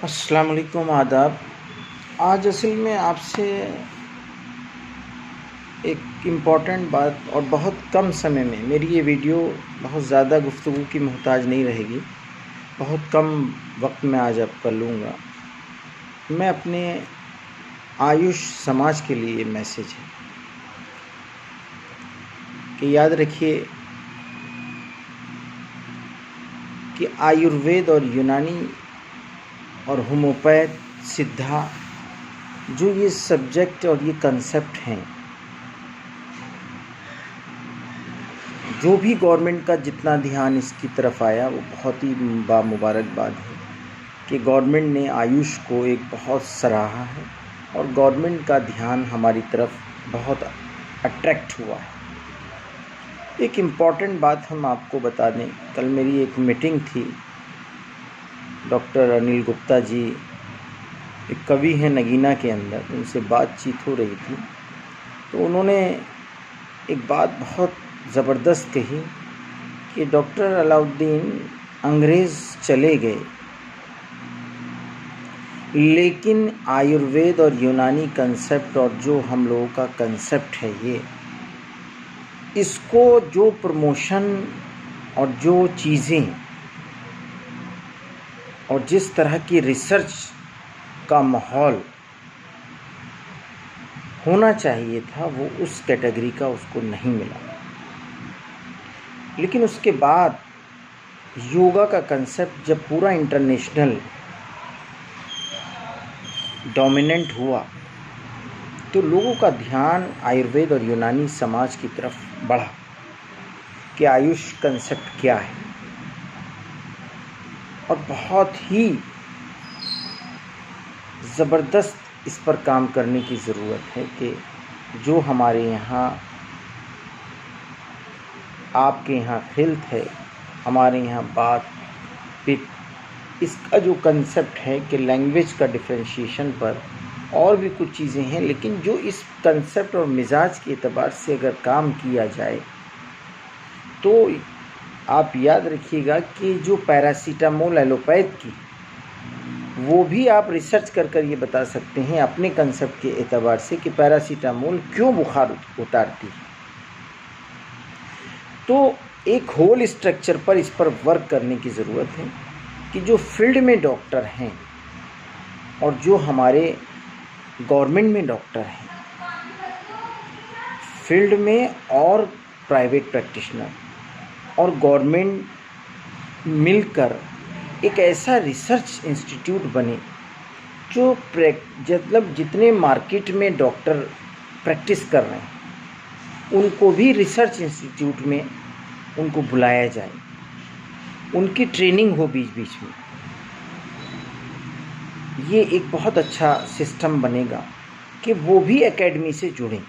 अस्सलाम वालेकुम, आदाब। आज असल में आपसे एक इम्पॉर्टेंट बात और बहुत कम समय में मेरी ये वीडियो बहुत ज़्यादा गुफ्तगू की मोहताज नहीं रहेगी। बहुत कम वक्त में आज आपका लूँगा। मैं अपने आयुष समाज के लिए ये मैसेज है कि याद रखिए कि आयुर्वेद और यूनानी और होम्योपैथ सिद्धा जो ये सब्जेक्ट और ये कंसेप्ट हैं, जो भी गवर्नमेंट का जितना ध्यान इसकी तरफ आया वो बहुत ही बामुबारकबाद है कि गवर्नमेंट ने आयुष को एक बहुत सराहा है और गवर्नमेंट का ध्यान हमारी तरफ बहुत अट्रैक्ट हुआ है। एक इम्पॉर्टेंट बात हम आपको बता दें, कल मेरी एक मीटिंग थी। डॉक्टर अनिल गुप्ता जी एक कवि हैं नगीना के अंदर, उनसे बातचीत हो रही थी तो उन्होंने एक बात बहुत ज़बरदस्त कही कि डॉक्टर अलाउद्दीन अंग्रेज़ चले गए, लेकिन आयुर्वेद और यूनानी कंसेप्ट और जो हम लोगों का कंसेप्ट है इसको जो प्रमोशन और जो चीज़ें और जिस तरह की रिसर्च का माहौल होना चाहिए था वो उस कैटेगरी का उसको नहीं मिला। लेकिन उसके बाद योगा का कंसेप्ट जब पूरा इंटरनेशनल डोमिनेंट हुआ तो लोगों का ध्यान आयुर्वेद और यूनानी समाज की तरफ बढ़ा कि आयुष कंसेप्ट क्या है। और बहुत ही ज़बरदस्त इस पर काम करने की ज़रूरत है कि जो हमारे यहाँ आपके यहाँ हेल्थ है, हमारे यहाँ बात पिट, इसका जो कंसेप्ट है कि लैंग्वेज का डिफरेंशिएशन पर और भी कुछ चीज़ें हैं, लेकिन जो इस कंसेप्ट और मिजाज के एतबार से अगर काम किया जाए तो आप याद रखिएगा कि जो पैरासीटामोल एलोपैथ की वो भी आप रिसर्च कर ये बता सकते हैं अपने कंसेप्ट के एतबार से कि पैरासीटामोल क्यों बुखार उतारती है। तो एक होल स्ट्रक्चर पर इस पर वर्क करने की ज़रूरत है कि जो फील्ड में डॉक्टर हैं और जो हमारे गवर्नमेंट में डॉक्टर हैं, फील्ड में और प्राइवेट प्रैक्टिशनर और गवर्नमेंट मिलकर एक ऐसा रिसर्च इंस्टीट्यूट बने जो मतलब जितने मार्केट में डॉक्टर प्रैक्टिस कर रहे हैं उनको भी रिसर्च इंस्टीट्यूट में उनको बुलाया जाए, उनकी ट्रेनिंग हो बीच बीच में। ये एक बहुत अच्छा सिस्टम बनेगा कि वो भी एकेडमी से जुड़ें,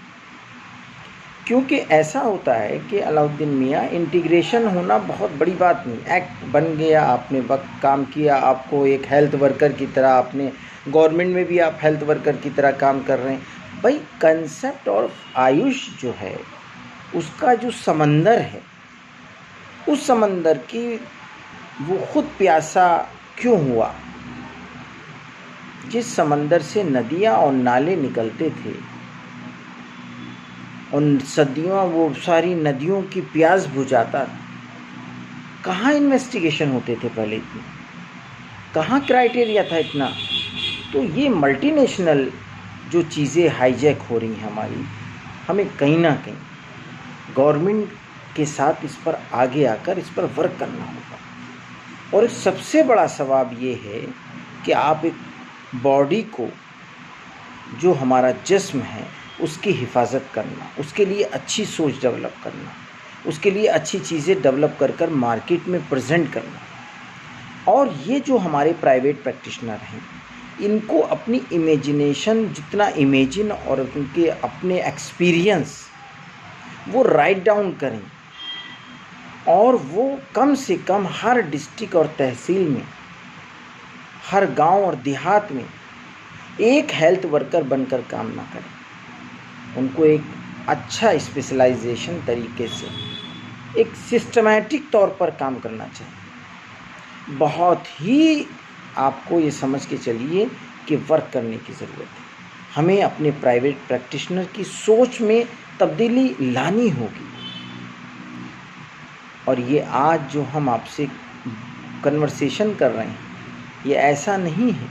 क्योंकि ऐसा होता है कि अलाउद्दीन मियाँ इंटीग्रेशन होना बहुत बड़ी बात नहीं। एक्ट बन गया, आपने वक्त काम किया, आपको एक हेल्थ वर्कर की तरह, आपने गवर्नमेंट में भी आप हेल्थ वर्कर की तरह काम कर रहे हैं। भाई कंसेप्ट और आयुष जो है उसका जो समंदर है, उस समंदर की वो खुद प्यासा क्यों हुआ? जिस समंदर से नदियाँ और नाले निकलते थे, उन सदियों वो सारी नदियों की प्यास बुझाता था। कहाँ इन्वेस्टिगेशन होते थे पहले इतने, कहाँ क्राइटेरिया था इतना? तो ये मल्टीनेशनल जो चीज़ें हाईजैक हो रही हैं हमारी, हमें कहीं ना कहीं गवर्नमेंट के साथ इस पर आगे आकर इस पर वर्क करना होगा। और सबसे बड़ा सवाब ये है कि आप एक बॉडी को, जो हमारा जिस्म है, उसकी हिफाजत करना, उसके लिए अच्छी सोच डेवलप करना, उसके लिए अच्छी चीज़ें डेवलप कर मार्केट में प्रेजेंट करना। और ये जो हमारे प्राइवेट प्रैक्टिशनर हैं, इनको अपनी इमेजिनेशन जितना इमेजिन और उनके अपने एक्सपीरियंस वो राइट डाउन करें और वो कम से कम हर डिस्ट्रिक्ट और तहसील में, हर गांव और देहात में एक हेल्थ वर्कर बनकर काम ना करें। उनको एक अच्छा स्पेशलाइजेशन तरीके से एक सिस्टमैटिक तौर पर काम करना चाहिए। बहुत ही आपको ये समझ के चलिए कि वर्क करने की ज़रूरत है। हमें अपने प्राइवेट प्रैक्टिशनर की सोच में तब्दीली लानी होगी। और ये आज जो हम आपसे कन्वर्सेशन कर रहे हैं, ये ऐसा नहीं है।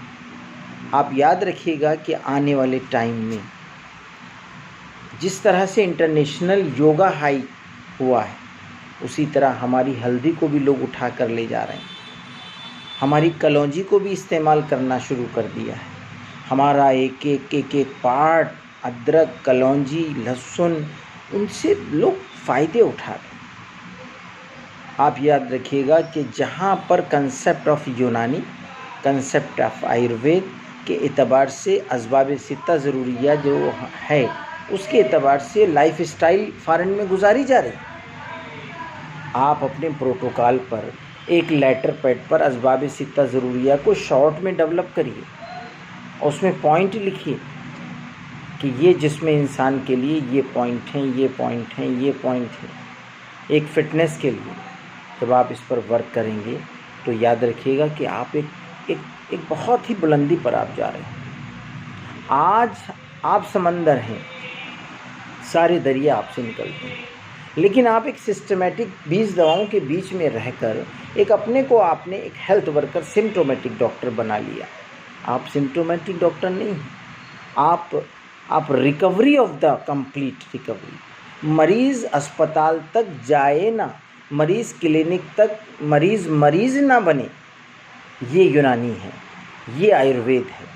आप याद रखिएगा कि आने वाले टाइम में जिस तरह से इंटरनेशनल योगा हाई हुआ है, उसी तरह हमारी हल्दी को भी लोग उठा कर ले जा रहे हैं। हमारी कलौंजी को भी इस्तेमाल करना शुरू कर दिया है। हमारा एक एक पार्ट, अदरक, कलौंजी, लहसुन, उनसे लोग फ़ायदे उठा रहे हैं। आप याद रखिएगा कि जहाँ पर कंसेप्ट ऑफ यूनानी, कंसेप्ट ऑफ आयुर्वेद के एतबार से असबाब सित्ता ज़रूरिया जो है, उसके एतबार से लाइफ स्टाइल फ़ॉरेन में गुजारी जा रही है। आप अपने प्रोटोकॉल पर एक लेटर पैड पर असबाब सित्ता ज़रूरिया को शॉर्ट में डेवलप करिए और उसमें पॉइंट लिखिए कि ये जिस्म इंसान के लिए ये पॉइंट हैं, ये पॉइंट हैं, ये पॉइंट हैं। एक फ़िटनेस के लिए जब आप इस पर वर्क करेंगे तो याद रखिएगा कि आप एक बहुत ही बुलंदी पर आप जा रहे हैं। आज आप समंदर हैं, सारे दरिया आपसे निकलते हैं, लेकिन आप एक सिस्टमेटिक 20 दवाओं के बीच में रहकर एक अपने को आपने एक हेल्थ वर्कर, सिम्टोमेटिक डॉक्टर बना लिया। आप सिम्टोमेटिक डॉक्टर नहीं हैं, आप recovery of the complete recovery. मरीज़ अस्पताल तक जाए ना, मरीज़ क्लिनिक तक, मरीज़ ना बने, ये यूनानी है, ये आयुर्वेद है।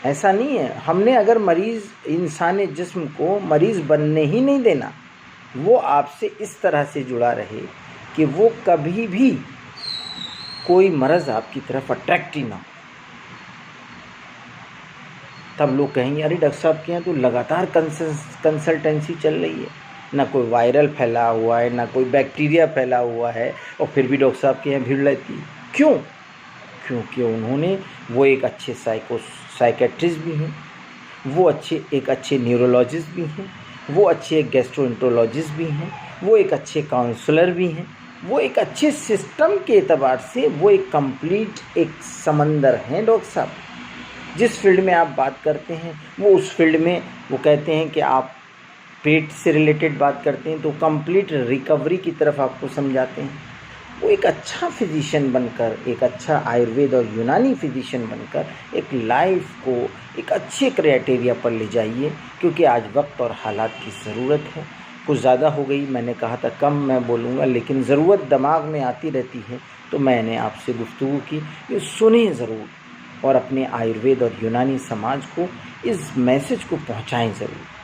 ऐसा नहीं है। हमने अगर मरीज़ इंसान जिस्म को मरीज़ बनने ही नहीं देना, वो आपसे इस तरह से जुड़ा रहे कि वो कभी भी कोई मर्ज़ आपकी तरफ अट्रैक्ट ही ना हो। तब लोग कहेंगे अरे डॉक्टर साहब के यहाँ तो लगातार कंसल्टेंसी चल रही है, ना कोई वायरल फैला हुआ है, ना कोई बैक्टीरिया फैला हुआ है, और फिर भी डॉक्टर साहब के यहाँ भीड़ रहती है। क्यों? क्योंकि उन्होंने वो एक अच्छे साइकेट्रिस्ट भी हैं, वो एक अच्छे न्यूरोलॉजिस्ट भी हैं, वो अच्छे गैस्ट्रोएंटरोलॉजिस्ट भी हैं, वो एक अच्छे काउंसलर भी हैं, वो एक अच्छे सिस्टम के एतबार से वो एक कंप्लीट एक समंदर हैं। डॉक्टर साहब जिस फील्ड में आप बात करते हैं, वो उस फील्ड में वो कहते हैं कि आप पेट से रिलेटेड बात करते हैं तो कंप्लीट रिकवरी की तरफ आपको समझाते हैं। वो एक अच्छा फिजिशियन बनकर, एक अच्छा आयुर्वेद और यूनानी फिजिशियन बनकर एक लाइफ को एक अच्छे क्राइटेरिया पर ले जाइए, क्योंकि आज वक्त और हालात की ज़रूरत है। कुछ ज़्यादा हो गई, मैंने कहा था कम मैं बोलूँगा, लेकिन ज़रूरत दिमाग में आती रहती है तो मैंने आपसे गुफ्तगू की। ये सुने ज़रूर और अपने आयुर्वेद और यूनानी समाज को इस मैसेज को पहुँचाएँ ज़रूर।